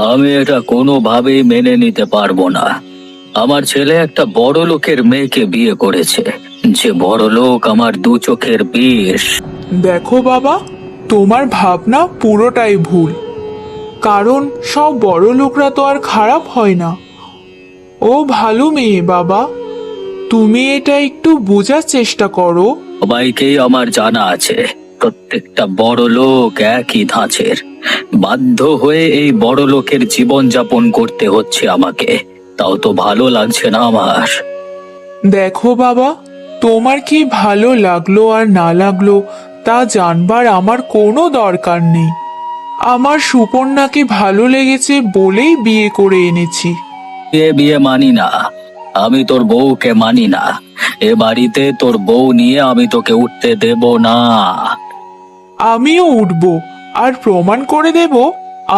আমি এটা কোনোভাবেই মেনে নিতে পারবো না। আমার ছেলে একটা বড় লোকের মেয়েকে বিয়ে করেছে, যে বড় লোক আমার দু চোখের বিষ। দেখো বাবা, তোমার ভাবনা পুরোটাই ভুল। কারণ সব বড় লোকরা তো আর খারাপ হয় না। ও ভালো মেয়ে বাবা, তুমি এটা একটু বোঝার চেষ্টা করো। সবাইকেই আমার জানা আছে, প্রত্যেকটা বড় লোক একই ধাঁচের। বাধ্য হয়ে এই বড় লোকের জীবন যাপন করতে হচ্ছে আমাকে, তাও তো ভালো লাগছে না আমার। দেখো বাবা, তোমার কি ভালো লাগলো আর না লাগলো তা জানবার আমার কোনো দরকার নেই। আমার সুপর্ণাকে ভালো লেগেছে বলেই বিয়ে করে এনেছি। এ বিয়ে মানি না, আমি তোর বউকে মানি না। এ বাড়িতে তোর বউ নিয়ে আমি তোকে উঠতে দেব না। আমিও উঠব আর প্রমাণ করে দেব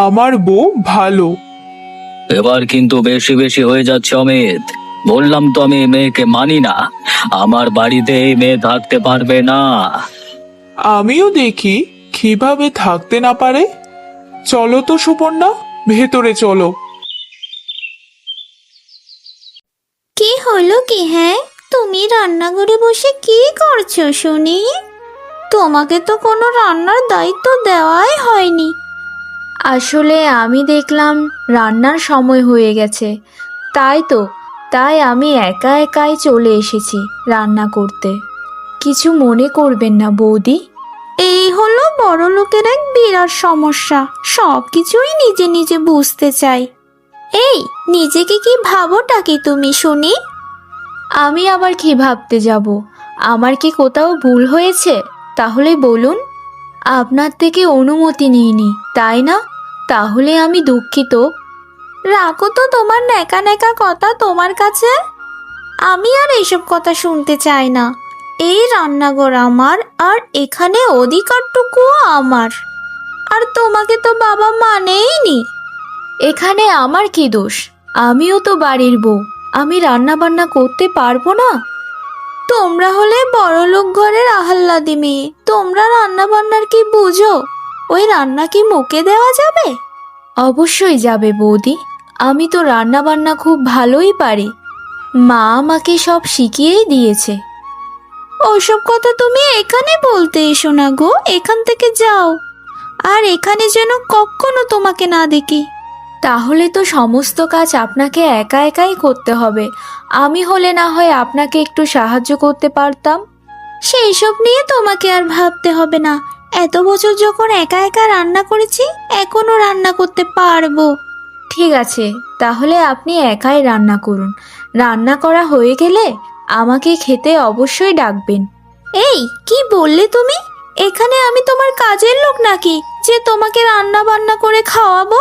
আমার বউ ভালো। এবার কিন্তু বেশি বেশি হয়ে যাচ্ছে অমিত। বললাম তো আমি এই মেয়েকে মানি না, আমার বাড়িতে এই মেয়ে থাকতে পারবে না। আমিও দেখি কিভাবে থাকতে না পারে। চলো তো সুপর্ণা, ভেতরে চলো। কি হলো কি? হ্যাঁ, তুমি রান্নাঘরে বসে কি করছো শুনি? তোমাকে তো কোনো রান্নার দায়িত্ব দেওয়াই হয়নি। আসলে আমি দেখলাম রান্নার সময় হয়ে গেছে, তাই আমি একা একাই চলে এসেছি রান্না করতে। কিছু মনে করবেন না বৌদি। এই হলো বড় লোকের এক বিরাট সমস্যা, সব কিছুই নিজে নিজে বুঝতে চাই। এই, নিজেকে কি ভাবোটা কি তুমি শুনি? আমি আবার কি ভাবতে যাব? আমার কি কোথাও ভুল হয়েছে? তাহলে বলুন। আপনার থেকে অনুমতি নিইনি, তাই না? তাহলে আমি দুঃখিত। রাখো তো তোমার ন্যাকা ন্যাকা কথা তোমার কাছে। আমি আর এইসব কথা শুনতে চাই না। এই রান্নাঘর আমার, আর এখানে অধিকারটুকুও আমার। আর তোমাকে তো বাবা মানেইনি। এখানে আমার কি দোষ? আমিও তো বাড়ির বউ, আমি রান্না বান্না করতে পারবো না? তোমরা হলে বড়লোক ঘরের আহ্লাদি মেয়ে, তোমরা রান্না বান্নার কি বুঝো? ওই রান্না কি মুখে দেওয়া যাবে? অবশ্যই যাবে বৌদি, আমি তো রান্না বান্না খুব ভালোই পারি। মা আমাকে সব শিখিয়েই দিয়েছে। ওসব কথা তুমি এখানে বলতে এসো না গো, এখান থেকে যাও। আর এখানে যেন কখনো তোমাকে না দেখি। তাহলে তো সমস্ত কাজ আপনাকে একা একাই করতে হবে। আমি হলে না হয় আপনাকে একটু সাহায্য করতে পারতাম। সেই সব নিয়ে তোমাকে আর ভাবতে হবে না। এত বছর যখন একা একা রান্না করেছি, এখনো রান্না করতে পারবো। ঠিক আছে, তাহলে আপনি একাই রান্না করুন। রান্না করা হয়ে গেলে আমাকে খেতে অবশ্যই ডাকবেন। এই, কি বললে তুমি? এখানে আমি তোমার কাজের লোক নাকি যে তোমাকে রান্না বান্না করে খাওয়াবো?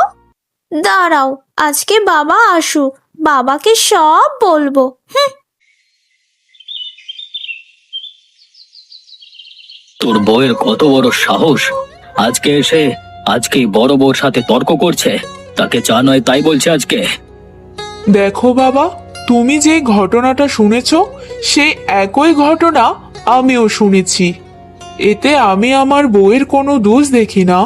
দাঁড়াও, আজকে বাবা আসুক, বাবাকে সব বলবো। তোর বউয়ের কত বড় সাহস! আজকেই বড় বউর সাথে তর্ক করছে। তাকে চা নয় তাই বলছে আজকে। দেখো বাবা, তুমি যে ঘটনাটা শুনেছ সেই একই ঘটনা আমিও শুনেছি। এতে আমি আমার বউয়ের কোনো দোষ দেখি না।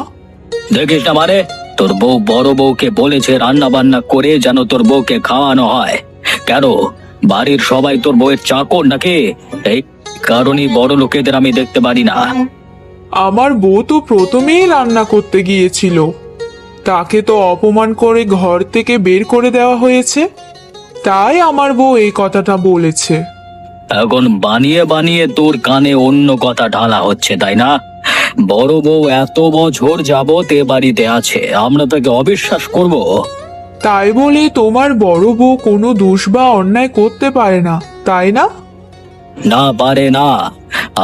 দেখিস না মানে, তোর বউ বড় বউকে বলেছে রান্না বান্না করে যেন তোর বউকে খাওয়ানো হয়। কেন, বাড়ির সবাই তোর বউয়ের চাকর নাকি? এই কারণেই বড় লোকেদের আমি দেখতে পারি না। আমার বউ তো প্রথমেই রান্না করতে গিয়েছিল, তাকে তো অপমান করে ঘর থেকে বের করে দেওয়া হয়েছে। তাই আমার বউ এই কথাটা বলেছে। এখন বানিয়ে বানিয়ে তোর কানে অন্য কথা ঢালা হচ্ছে, তাই না? বড় বউ এত বছর যাবত এ বাড়িতে আছে, আমরা তাকে অবিশ্বাস করব? তাই বলে তোমার বড় বউ কোনো দোষ বা অন্যায় করতে পারে না, তাই না? না, পারে না।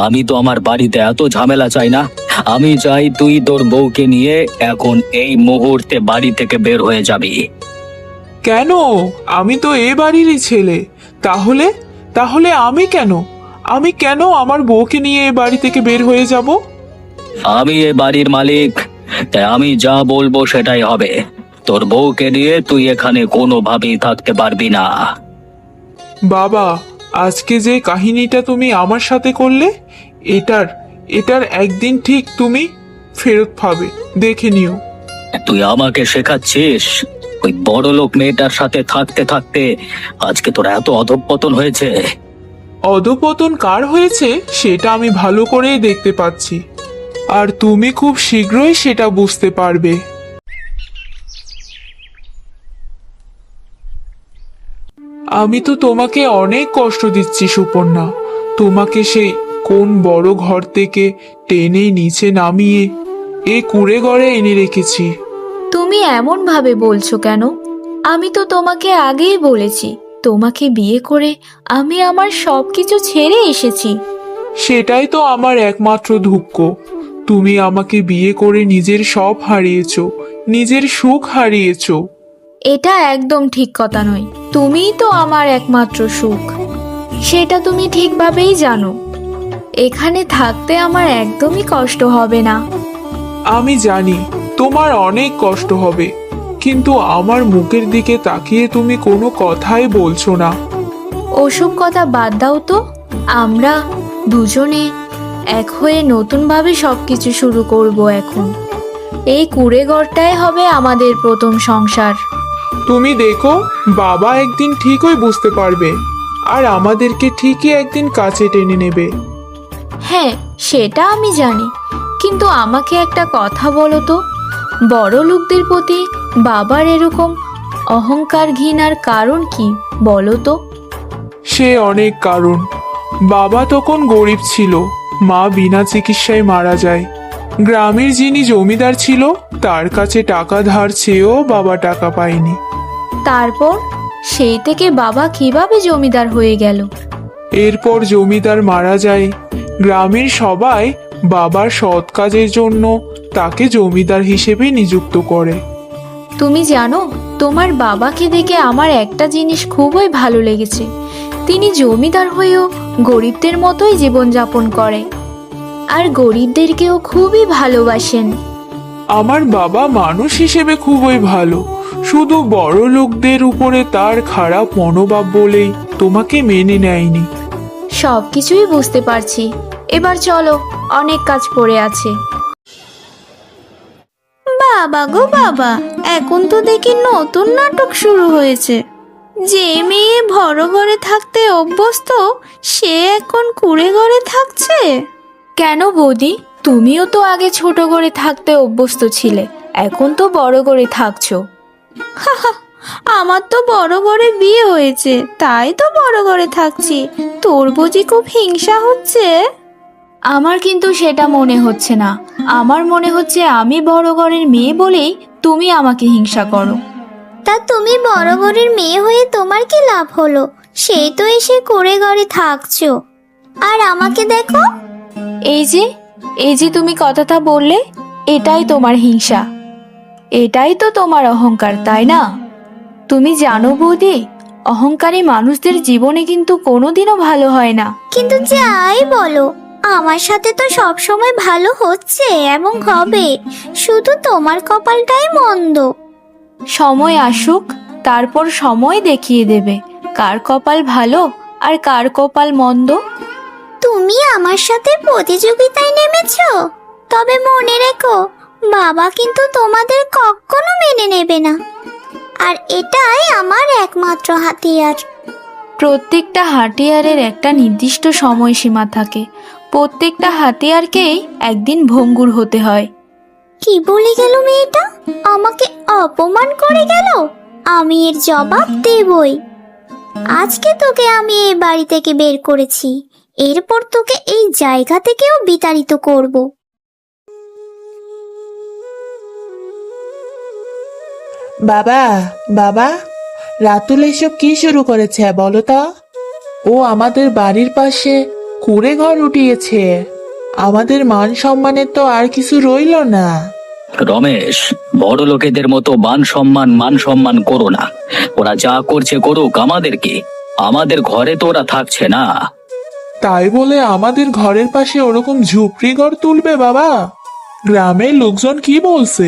আমি তো আমার বাড়িতে এত ঝামেলা চাই না। আমি চাই তুই তোর বউকে নিয়ে এখন এই মুহূর্তে বাড়ি থেকে বের হয়ে যাবি। কেন? আমি তো এ বাড়িরই ছেলে। তাহলে তাহলে আমি কেন আমার বউকে নিয়ে এ বাড়ি থেকে বের হয়ে যাব? আমি এ বাড়ির মালিক, তাই আমি যা বলবো সেটাই হবে। তোর বউকে নিয়ে তুই এখানে কোনোভাবেই থাকতে পারবি না। বাবা, আজকে যে কাহিনীটা তুমি আমার সাথে করলে, এটার একদিন ঠিক তুমি ফেরত পাবে, দেখে নিও। তুই আমাকে শেখাচ্ছিস? ওই বড় লোক মেয়েটার সাথে থাকতে থাকতে আজকে তোর এত অধঃপতন হয়েছে। অধপতন কার হয়েছে সেটা আমি ভালো করেই দেখতে পাচ্ছি, আর তুমি খুব শীঘ্রই সেটা বুঝতে পারবে। আমি তো তোমাকে অনেক কষ্ট দিচ্ছি সুপর্ণা। তোমাকে সেই কোন বড় ঘর থেকে টেনে নিচে নামিয়ে এই কুঁড়ে ঘরে এনে রেখেছি। তুমি এমন ভাবে বলছো কেন? আমি তো তোমাকে আগেই বলেছি, তোমাকে বিয়ে করে আমি আমার সবকিছু ছেড়ে এসেছি। সেটাই তো আমার একমাত্র দুঃখ। তুমি আমাকে বিয়ে করে নিজের সব হারিয়েছো, নিজের সুখ হারিয়েছো। এটা একদম ঠিক কথা নয়। তুমিই তো আমার একমাত্র সুখ, সেটা তুমি ঠিকভাবেই জানো। এখানে থাকতে আমার একদমই কষ্ট হবে না। আমি জানি তোমার অনেক কষ্ট হবে, কিন্তু আমার মুখের দিকে তাকিয়ে তুমি কোনো কথাই বলছো না। ওসব কথা বাদ দাও তো। আমরা দুজনে এক হয়ে নতুনভাবে সবকিছু শুরু করব এখন। এই কুঁড়ে ঘরটাই হবে আমাদের প্রথম সংসার। তুমি দেখো, বাবা একদিন ঠিকই বুঝতে পারবে, আর আমাদেরকে ঠিকই একদিন কাছে টেনে নেবে। হ্যাঁ, সেটা আমি জানি, কিন্তু আমাকে একটা কথা বলো তো, বড় লোকদের প্রতি বাবার এরকম অহংকার ঘৃণার কারণ কি বলো তো? সে অনেক কারণ। বাবা তখন গরিব ছিল, মা বিনা চিকিৎসায় মারা যায়। গ্রামের যিনি জমিদার ছিল তার কাছে টাকা ধার চেয়েও বাবা টাকা পায়নি। তারপর সেই থেকে বাবা কিভাবে জমিদার হয়ে গেল? এরপর জমিদার মারা যায়। গ্রামের সবাই বাবার সৎ কাজের জন্য তাকে জমিদার হিসেবে নিযুক্ত করে। তুমি জানো, তোমার বাবাকে দেখে আমার একটা জিনিস খুবই ভালো লেগেছে। তিনি জমিদার হয়েও গরিবদের মতোই জীবনযাপন করে, আর গরিবদেরকেও খুবই ভালোবাসেন। আমার বাবা মানুষ হিসেবে খুবই ভালো, শুধু বড় লোকদের উপরে তার খারাপ মনোভাব বলেই তোমাকে মেনে নেয়নি। সব কিছুই বুঝতে পারছি। এবার চলো, অনেক কাজ পড়ে আছে। বাবা গো বাবা, এখন তো দেখি নতুন নাটক শুরু হয়েছে। যে মেয়ে বড় ঘরে থাকতে অভ্যস্ত সে এখন কুঁড়ে ঘরে থাকছে। কেন বৌদি, তুমিও তো আগে ছোট ঘরে থাকতে অভ্যস্ত ছিলে, এখন তো বড় ঘরে থাকছো। আমার তো বড় ঘরে বিয়ে হয়েছে, তাই তো বড় ঘরে থাকছি। তোর বুঝি খুব হিংসা হচ্ছে? আমার কিন্তু সেটা মনে হচ্ছে না। আমার মনে হচ্ছে আমি বড় ঘরের মেয়ে বলেই তুমি আমাকে হিংসা করো। তা তুমি বড় ঘরের মেয়ে হয়ে তোমার কি লাভ হলো? সেই তো এসে কুঁড়ে ঘরে থাকছো, আর আমাকে দেখো। এই যে তুমি কথাটা বললে, এটাই তোমার হিংসা, এটাই তো তোমার অহংকার, তাই না? তুমি জানো বৌদি, অহংকারী মানুষদের জীবনে কিন্তু কোনোদিনও ভালো হয় না। কিন্তু যাই বলো, আমার সাথে তো সব সময় ভালো হচ্ছে এবং হবে, শুধু তোমার কপালটাই মন্দ। সময় আসুক, তারপর সময় দেখিয়ে দেবে কার কপাল ভালো আর কার কপাল মন্দ। তুমি আমার সাথে প্রতিযোগিতায় নেমেছো? তবে মনে রেখো, বাবা কিন্তু তোমাদের কখনো মেনে নেবে না, আর এটাই আমার একমাত্র হাতিয়ার। প্রত্যেকটা হাতিয়ারের একটা নির্দিষ্ট সময়সীমা থাকে। প্রত্যেকটা হাতিয়ারকেই একদিন ভঙ্গুর হতে হয়। কি বলে গেল মেয়েটা? আমাকে অপমান করে গেল। আমি এর জবাব দেবই। আজকে তোকে আমি এই বাড়ি থেকে বের করেছি, এরপর তোকে এই জায়গা থেকেও বিতাড়িত করব। বাবা, বাবা, রাতুল এসব কি শুরু করেছে বলো তো? ও আমাদের বাড়ির পাশে কুঁড়ে ঘর উঠিয়েছে। আমাদের মান সম্মানের তো আর কিছু রইল না। রমেশ, বড় লোকেদের মতো মান সম্মান করো না। ওরা যা করছে করুক, আমাদের ঘরে তো ওরা থাকছে না। তাই বলে আমাদের ঘরের পাশে ওরকম ঝুপড়ি ঘর তুলবে বাবা? গ্রামের লোকজন কি বলছে?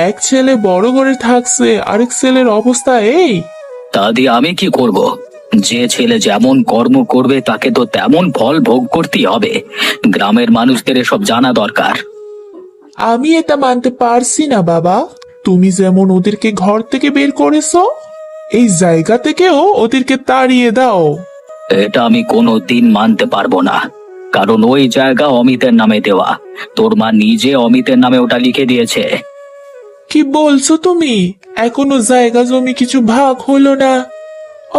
এক ছেলে বড় ঘরে থাকছে, আরেক ছেলের অবস্থা এই। তা দিয়ে আমি কি করব? যে ছেলে যেমন কর্ম করবে তাকে তো তেমন ফল ভোগ করতেই হবে। গ্রামের মানুষদের এসব জানা দরকার। আমি এটা মানতে পারছি না বাবা। তুমি যেমন ওদেরকে ঘর থেকে বের করেছো, এই জায়গা থেকেও ওদেরকে তাড়িয়ে দাও। এটা আমি কোনো দিন মানতে পারবো না, কারণ ওই জায়গা অমিতের নামে দেওয়া। তোর মা নিজে অমিতের নামে ওটা লিখে দিয়েছে। কি বলছো তুমি? এখনো জায়গা জমি কিছু ভাগ হলো না,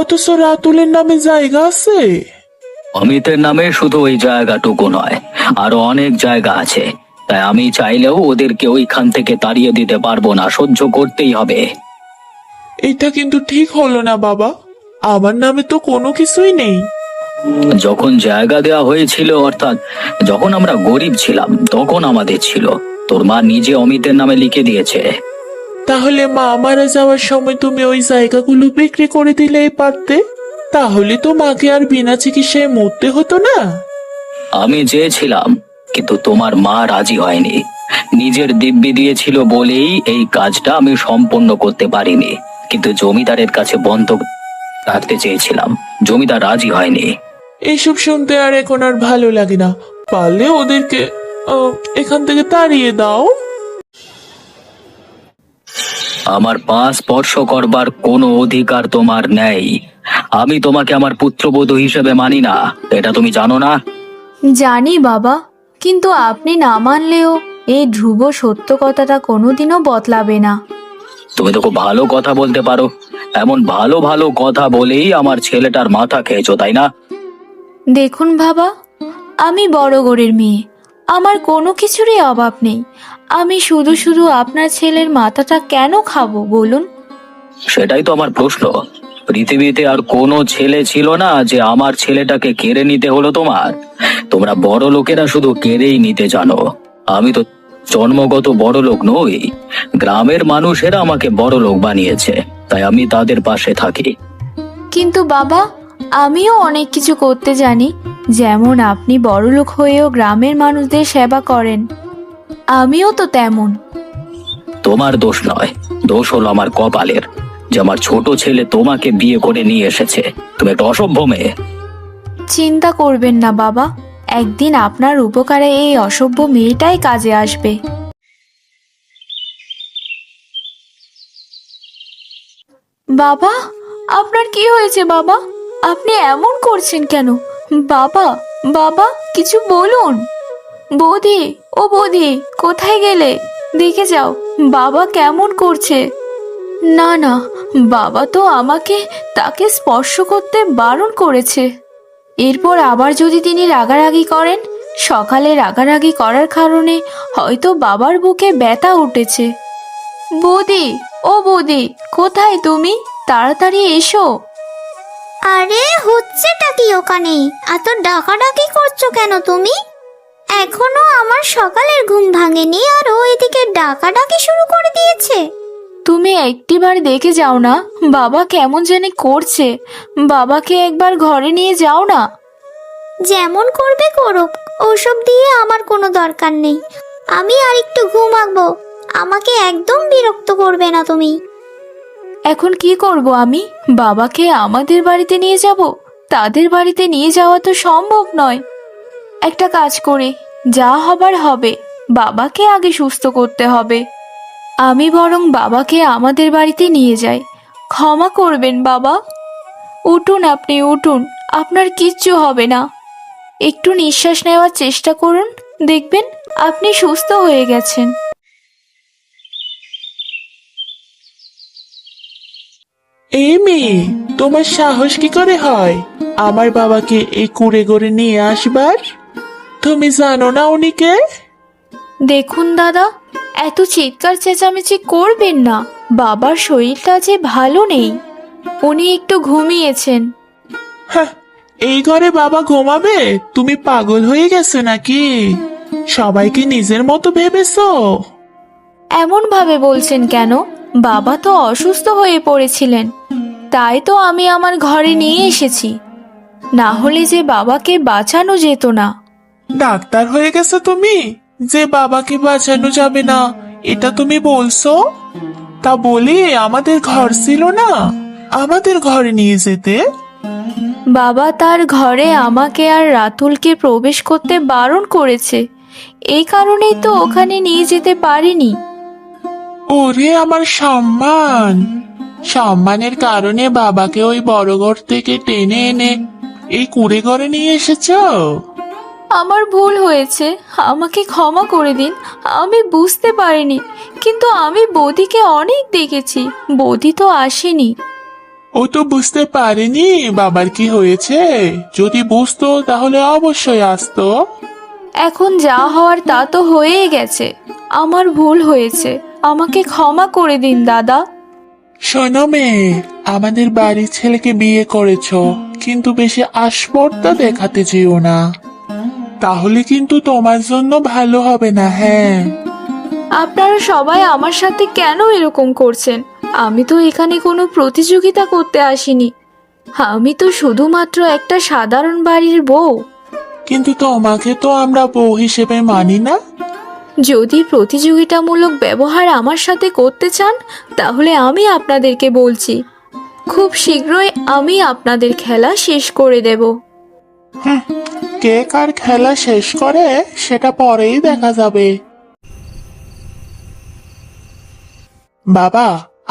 অথচ রাতুলের নামে জায়গা আছে। অমিতের নামে শুধু ওই জায়গাটুকু নয়, আরো অনেক জায়গা আছে। তাই আমি চাইলেও ওদেরকে ওইখান থেকে তাড়িয়ে দিতে পারবো না, সহ্য করতেই হবে। এটা কিন্তু ঠিক হলো না বাবা, আমার নামে তো কোনো কিছুই নেই। যখন জায়গা দেওয়া হয়েছিল, অর্থাৎ যখন আমরা গরিব ছিলাম, তখন আমাদের ছিল। তোর মা নিজে অমিতের নামে লিখে দিয়েছে। তাহলে মা মারা যাওয়ার সময় তুমি ওই জায়গাগুলো বিক্রি করে দিলেই পারতে, তাহলে তো মাকে আর বিনা চিকিৎসায় মরতে হতো না। আমি চেয়েছিলাম, কিন্তু তোমার মা রাজি হয়নি। নিজের দিব্যি দিয়েছিল বলেই এই কাজটা আমি সম্পন্ন করতে পারিনি। কিন্তু জমিদারের কাছে বন্ধক রাখতে চেয়েছিলাম, জমিদার রাজি হয়নি। এইসব শুনতে আর এখন আর ভালো লাগে না। পারলে ওদেরকে এখান থেকে তাড়িয়ে দাও। আমার পা স্পর্শ করবার কোনো অধিকার তোমার নেই। আমি তোমাকে আমার পুত্রবধূ হিসেবে মানি না, এটা তুমি জানো না? জানি বাবা, কিন্তু আপনি না মানলেও এই ধ্রুব সত্য কথাটা কোনোদিনও বদলাবে না। তুমি তো খুব ভালো কথা বলতে পারো, এমন ভালো ভালো কথা বলেই আমার ছেলেটার মাথা খেয়েছো, তাই না? দেখুন বাবা, আমি বড় ঘরের মেয়ে, আমার কোনো কিছুরই অভাব নেই। আমি শুধু শুধু আপনার ছেলের মাথাটা কেন খাবো বলুন? সেটাই তো আমার প্রশ্ন। পৃথিবীতে আর কোনো ছেলে ছিল না যে আমার ছেলেটাকে কেড়ে নিতে হলো তোমার? তোমরা বড় লোকেরা শুধু কেড়েই নিতে জানো। আমি তো জন্মগত বড় লোক নই, গ্রামের মানুষেরা আমাকে বড় লোক বানিয়েছে, তাই আমি তাদের পাশে থাকি। কিন্তু বাবা, আমিও অনেক কিছু করতে জানি। যেমন আপনি বড়লোক হয়েও গ্রামের মানুষদের সেবা করেন, আমিও তো তেমন। তোমার দোষ নয়, দোষ হলো আমার কপালের, যে আমার ছোট ছেলে তোমাকে বিয়ে করে নিয়ে এসেছে। তুমি একটা অসভ্য মেয়ে। চিন্তা করবেন না বাবা, একদিন আপনার উপকারে এই অসভ্য মেয়েটাই কাজে আসবে। বাবা, আপনার কি হয়েছে বাবা? আপনি এমন করছেন কেন? বাবা, বাবা, কিছু বলুন। বৌদি, ও বৌদি, কোথায় গেলে? দেখে যাও বাবা কেমন করছে। না না, বাবা তো আমাকে তাকে স্পর্শ করতে বারণ করেছে। এরপর আবার যদি তিনি রাগারাগি করেন, সকালে রাগারাগি করার কারণে হয়তো বাবার বুকে ব্যথা উঠেছে। বৌদি, ও বৌদি, কোথায় তুমি? তাড়াতাড়ি এসো। আরে হচ্ছেটা কি ওখানে? এত ডাকাডাকি করছো কেন তুমি? এখনো আমার সকালের ঘুম ভাঙেনি আর ও এদিকে ডাকাডাকি শুরু করে দিয়েছে। তুমি একটিবার দেখে যাও না, বাবা কেমন জানি করছে। বাবাকে একবার ঘরে নিয়ে যাও না। যেমন করবে করুক, ওসব দিয়ে আমার কোনো দরকার নেই। আমি আর একটু ঘুমাবো, আমাকে একদম বিরক্ত করবে না তুমি। এখন কি করব আমি? বাবাকে আমাদের বাড়িতে নিয়ে যাব? তাদের বাড়িতে নিয়ে যাওয়া তো সম্ভব নয়। একটা কাজ করে, যা হবার হবে, বাবাকে আগে সুস্থ করতে হবে। আমি বরং বাবাকে আমাদের বাড়িতে নিয়ে যাই। ক্ষমা করবেন বাবা। উঠুন, আপনি উঠুন, আপনার কিচ্ছু হবে না। একটু নিঃশ্বাস নেওয়ার চেষ্টা করুন, দেখবেন আপনি সুস্থ হয়ে গেছেন। এই মেয়ে, তোমার সাহস কি করে হয় আমার বাবাকে এই কুড়ে গড়ে নিয়ে আসবার? তুমি জানো না উনিকে? দেখুন দাদা, এত চিৎকার চেঁচামেচি করবেন না। বাবার শরীরটা যে ভালো নেই, উনি একটু ঘুমিয়েছেন। হ্যাঁ, এই ঘরে বাবা ঘুমাবে? তুমি পাগল হয়ে গেছো নাকি? সবাইকে নিজের মতো ভেবেছো? এমন ভাবে বলছেন কেন? বাবা তো অসুস্থ হয়ে পড়েছিলেন, তাই তো আমি আমার ঘরে নিয়ে এসেছি। না হলে যে বাবাকে বাঁচানো যেত না। ডাক্তার হয়ে গেছো তুমি যে বাবাকে বাঁচানো যাবে না এটা তুমি বলছো? তা বলে আমাদের ঘর ছিল না, আমাদের ঘরে নিয়ে যেতে। বাবা তার ঘরে আমাকে আর রাতুলকে প্রবেশ করতে বারণ করেছে, এই কারণেই তো ওখানে নিয়ে যেতে পারিনি। ওরে আমার সম্মান, সম্মানের কারণে বাবাকে ওই বড় ঘর থেকে টেনে এনে এই কুড়ে ঘরে নিয়ে এসেছো? আমার ভুল হয়েছে, আমাকে ক্ষমা করে দিন। আমি বুঝতে পারিনি, কিন্তু আমি বৌদিকে অনেক দেখেছি, বৌদি তো আসেনি। ও তো বুঝতে পারেনি বাবার কি হয়েছে, যদি বুঝতো তাহলে অবশ্যই আসতো। এখন যা হওয়ার তা তো হয়েই গেছে, আমার ভুল হয়েছে, আমাকে ক্ষমা করে দিন দাদা। শোনো মেয়ে, আমাদের বাড়ির ছেলেকে বিয়ে করেছো, কিন্তু বেশি আসপর্দা দেখাতে যেও না, তাহলে কিন্তু তোমার জন্য ভালো হবে না। হ্যাঁ, আপনারা সবাই আমার সাথে কেন এরকম করছেন? আমি তো এখানে কোনো প্রতিযোগিতা করতে আসিনি, আমি তো শুধুমাত্র একটা সাধারণ বাড়ির বউ। কিন্তু তোমাকে তো আমরা বউ হিসেবে মানি না। যদি প্রতিযোগিতামূলক ব্যবহার আমার সাথে করতে চান, তাহলে আমি আপনাদেরকে বলছি, খুব শীঘ্রই আমি আপনাদের খেলা শেষ করে দেব। কে কার খেলা শেষ করে সেটা পরেই দেখা যাবে। বাবা,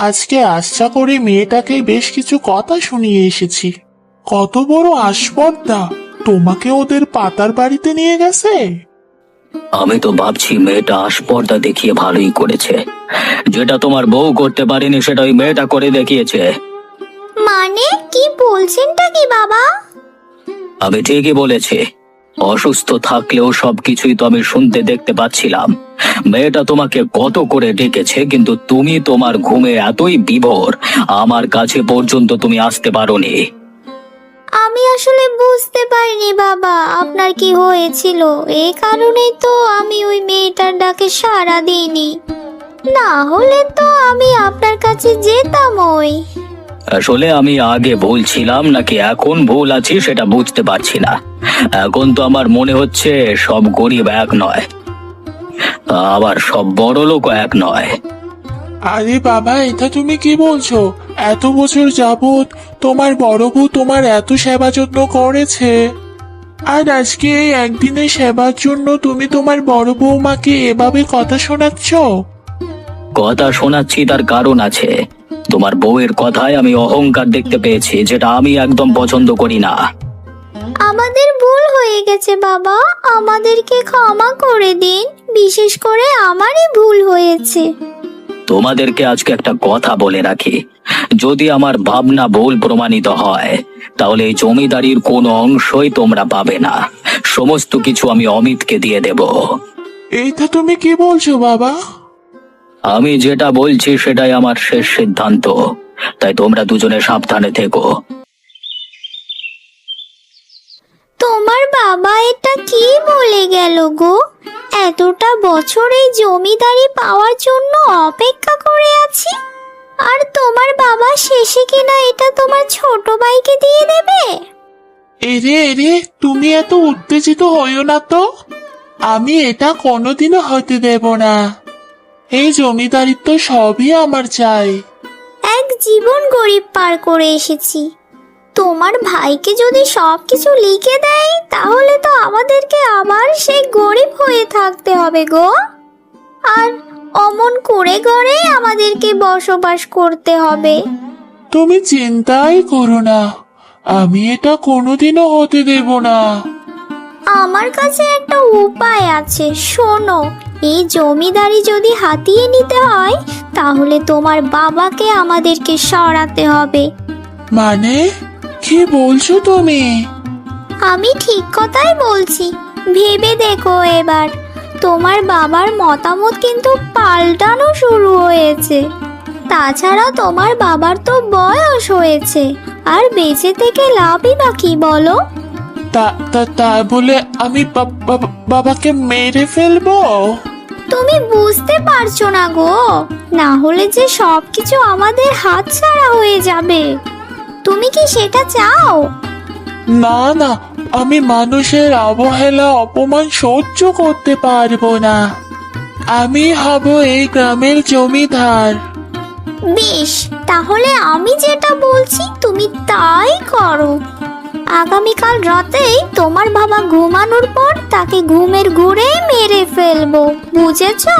আজকে আশা করি মেয়েটাকে বেশ কিছু কথা শুনিয়ে এসেছি। কত বড় আসপর্দা, তোমাকে ওদের পাতার বাড়িতে নিয়ে গেছে। আমি তো ভাবছি মেয়েটা আসপর্দা দেখিয়ে ভালোই করেছে, যেটা তোমার বউ করতে পারেনি সেটা ওই মেয়েটা করে দেখিয়েছে। মানে কি বলছেনটা কি বাবা? আমি ঠিকই বলেছি, অসুস্থ থাকলেও সবকিছুই তো আমি শুনতে দেখতে পাচ্ছিলাম। মেয়েটা তোমাকে কত করে ডেকেছে, কিন্তু তুমি তোমার ঘুমে এতই বিভোর, আমার কাছে পর্যন্ত তুমি আসতে পারোনি। আমি আসলে বুঝতে পারিনি বাবা আপনার কি হয়েছিল, এই কারণেই তো আমি ওই মেয়েটার ডাকে সাড়া দিইনি, না হলে তো আমি আপনার কাছে যেতাম। ওই আসলে আমি আগে ভুল ছিলাম নাকি এখন ভুল আছি সেটা বুঝতে পারছি না। এখন তো আমার মনে হচ্ছে সব গরিব এক নয়, আবার সব বড় লোক এক নয়। আরে বাবা, এটা তুমি কি বলছো? এত বছর যাবত তোমার বড় বউ তোমার এত সেবা যত্ন করেছে, আর আজকে এই একদিনের সেবার জন্য তুমি তোমার বড় বৌমাকে এভাবে কথা শোনাচ্ছ? কথা শোনাচ্ছি তার কারণ আছে। তোমার বউয়ের কথায় আমি অহংকার দেখতে পেয়েছি, যেটা আমি একদম পছন্দ করি না। আমাদের ভুল হয়ে গেছে বাবা, আমাদেরকে ক্ষমা করে দিন, বিশেষ করে আমারই ভুল হয়েছে। তোমাদেরকে আজকে একটা কথা বলে রাখি, যদি আমার ভাবনা ভুল প্রমাণিত হয় তাহলে এই জমিদারির কোনো অংশই তোমরা পাবে না, সমস্ত কিছু আমি অমিতকে দিয়ে দেব। এইটা তুমি কি বলছো বাবা? আমি যেটা বলছি সেটাই আমার শেষ সিদ্ধান্ত, তাই তোমরা দুজনে সাবধানে থেকো। তোমার বাবা এটা কি বলে গেল গো? এতটা বছর এই জমিদারি পাওয়ার জন্য অপেক্ষা করে আছি, আর তোমার বাবা শেষে কিনা এটা তোমার ছোট ভাইকে দিয়ে দেবে? এরে এরে, তুমি এত উত্তেজিত হইও না তো, আমি এটা কোনোদিনও হতে দেব না। এই জমিদারিত্ব সবই আমার চাই। এক জীবন গরিব পার করে এসেছি, তোমার ভাইকে যদি সবকিছু লিখে দেয় তাহলে তো আমাদেরকে আবার সেই গরিব হয়ে থাকতে হবে গো, আর অমন করে ঘরে আমাদেরকে বসবাস করতে হবে। তুমি চিন্তাই করো না, আমি এটা কোনোদিনও হতে দেব না। আমার কাছে একটা উপায় আছে, শোনো। এই জমিদারি যদি হাতিয়ে নিতে হয় তাহলে তোমার বাবাকে আমাদেরকে সরাতে হবে। মানে কি বলছো তুমি? আমি ঠিক কথাই বলছি, ভেবে দেখো এবার। তোমার বাবার মতামত কিন্তু পাল্টানো শুরু হয়েছে, তাছাড়া তোমার বাবার তো বয়স হয়েছে, আর বেঁচে থেকে লাভই বা কি বলো? তা তা তা বলে আমি বাবাকে মেরে ফেলবো? তুমি বুঝতে পারছো না গো, না হলে যে সবকিছু আমাদের হাতছাড়া হয়ে যাবে। তুমি কি সেটা চাও? না না, আমি মানুষের অবহেলা অপমান সহ্য করতে পারবো না। আমি হব এই গ্রামের জমিদার। বেশ, তাহলে আমি যেটা বলছি তুমি তাই করো। আগামীকাল রাতেই তোমার বাবা ঘুমানোর পর তাকে ঘুমের ঘুরে মেরে ফেলবো, বুঝেছো?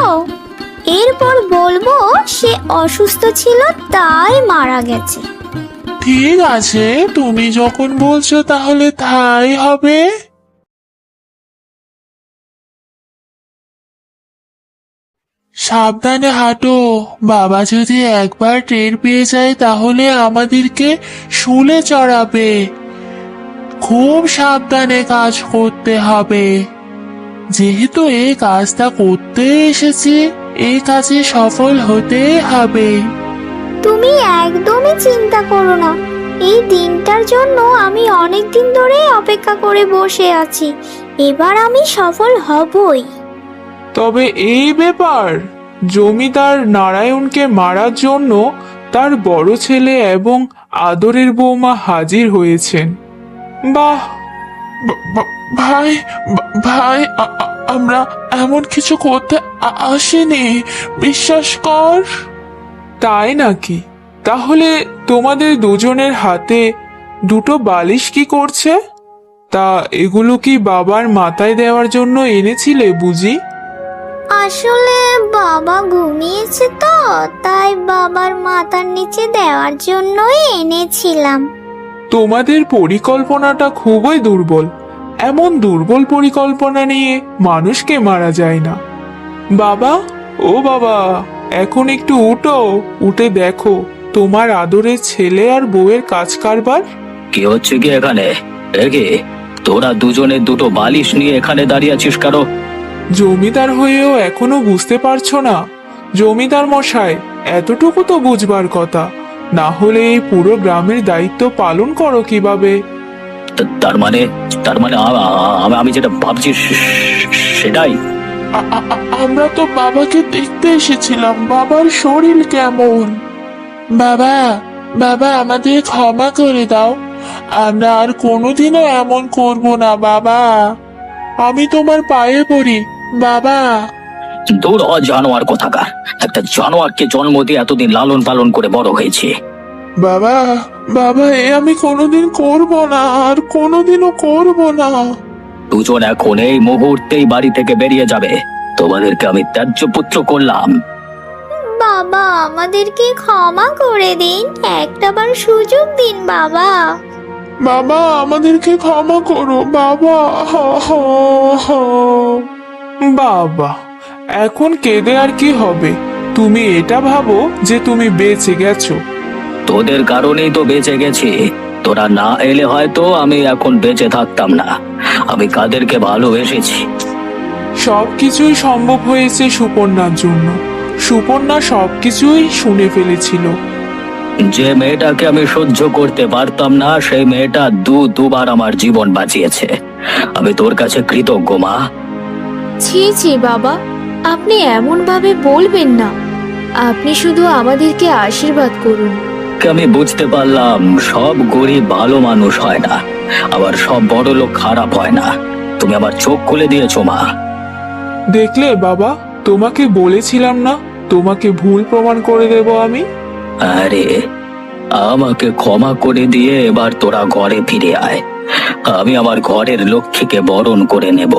এরপর বলবো সে অসুস্থ ছিল তাই মারা গেছে। ঠিক আছে, তুমি যখন বলছো তাহলে তাই হবে। সাবধানে হাঁটো, বাবা যদি একবার টের পেয়ে যায় তাহলে আমাদেরকে শুলে চড়াবে। খুব সাবধানে কাজ করতে হবে। যেহেতু এই কাজটা করতে এসেছি, এই কাজে সফল হতে হবে। তুমি একদমই চিন্তা করো না, এই দিনটার জন্য আমি অনেক দিন ধরে অপেক্ষা করে বসে আছি। এবার আমি সফল হবই। তবে এই ব্যাপার, জমিদার নারায়ণকে মারার জন্য তার বড় ছেলে এবং আদরের বৌমা হাজির হয়েছেন। বাহ, ভাই, ভাই, আমরা এমন কিছু করতে আসিনি, বিশ্বাস কর। তাই নাকি? তাহলে তোমাদের দুজনের হাতে দুটো বালিশ কি করছে? তা এগুলো কি বাবার মাথায় দেওয়ার জন্য এনেছিলে বুঝি? আসলে বাবা ঘুমিয়েছে তো, তাই বাবার মাথার নিচে দেওয়ার জন্যই এনেছিলাম। তোমাদের পরিকল্পনাটা খুবই দুর্বল। এমন দুর্বল পরিকল্পনা নিয়ে মানুষকে মারা যায় না। বাবা, ও বাবা, এখন একটু উঠো, উঠে দেখো তোমার আদরের ছেলে আর বউয়ের কাজ কারবার। কি হচ্ছে কি এখানে? একে তোরা দুজনে দুটো বালিশ নিয়ে এখানে দাঁড়িয়ে আছিস কারো? জমিদার হয়েও এখনো বুঝতে পারছো না? জমিদার মশাই, এতটুকু তো বুঝবার কথা, না হলে এই পুরো গ্রামের দায়িত্ব পালন করো কিভাবে? তার মানে আমি যেটা ভাবছি সেটাই। আমরা তো বাবাকে দেখতে এসেছিলাম, বাবার শরীর কেমন? বাবা, বাবা, আমাদের ক্ষমা করে দাও, আমরা আর কোনোদিনও এমন করব না বাবা। আমি তোমার পায়ে পড়ি বাবা। দূর হ জানোয়ার কোথাকার! একটা জানোয়ারকে জন্ম দিয়ে এতদিন লালন পালন করে বড় হয়েছে। বাবা, বাবা, এ আমি কোনোদিন করব না, আর কোনোদিনও করব না। দুজন এখন এই মুহূর্তেই বাড়ি থেকে বেরিয়ে যাবে। তোমাদেরকে আমি ত্যায্য পুত্র করলাম। বাবা, আমাদেরকে ক্ষমা করে দিন, একটাবার সুযোগ দিন বাবা। বাবা, আমাদেরকে ক্ষমা করো বাবা। বাবা, এখন কেঁদে আর কি হবে? তুমি এটা ভাবো যে তুমি বেঁচে গেছো। তোদের কারণেই তো বেঁচে গেছি। তোরা না এলে হয়তো আমি এখন বেঁচে থাকতাম না। আমি কাদেরকে ভালোবেসেছি। সবকিছুই সম্ভব হয়েছে সুপর্ণার জন্য। সুপর্ণা সবকিছুই শুনে ফেলেছিল। যে মেয়েটাকে আমি সহ্য করতে পারতাম না, সেই মেয়েটা দুবার আমার জীবন বাঁচিয়েছে। আমি তোর কাছে কৃতজ্ঞ মা। ছি ছি বাবা, আপনি এমন ভাবে বলবেন না। আপনি শুধু আমাদেরকে আশীর্বাদ করুন। আমি বুঝতে পারলাম সব গরিব ভালো মানুষ হয় না, আবার সব বড় লোক খারাপ হয় না। তুমি আমার চোখ খুলে দিয়েছো মা। দেখলে বাবা, তোমাকে বলেছিলাম না তোমাকে ভুল প্রমাণ করে দেব আমি। আরে, আমাকে ক্ষমা করে দিয়ে এবার তোরা ঘরে ফিরে আয়। আমি আমার ঘরের লক্ষ্মীকে বরণ করে নেব।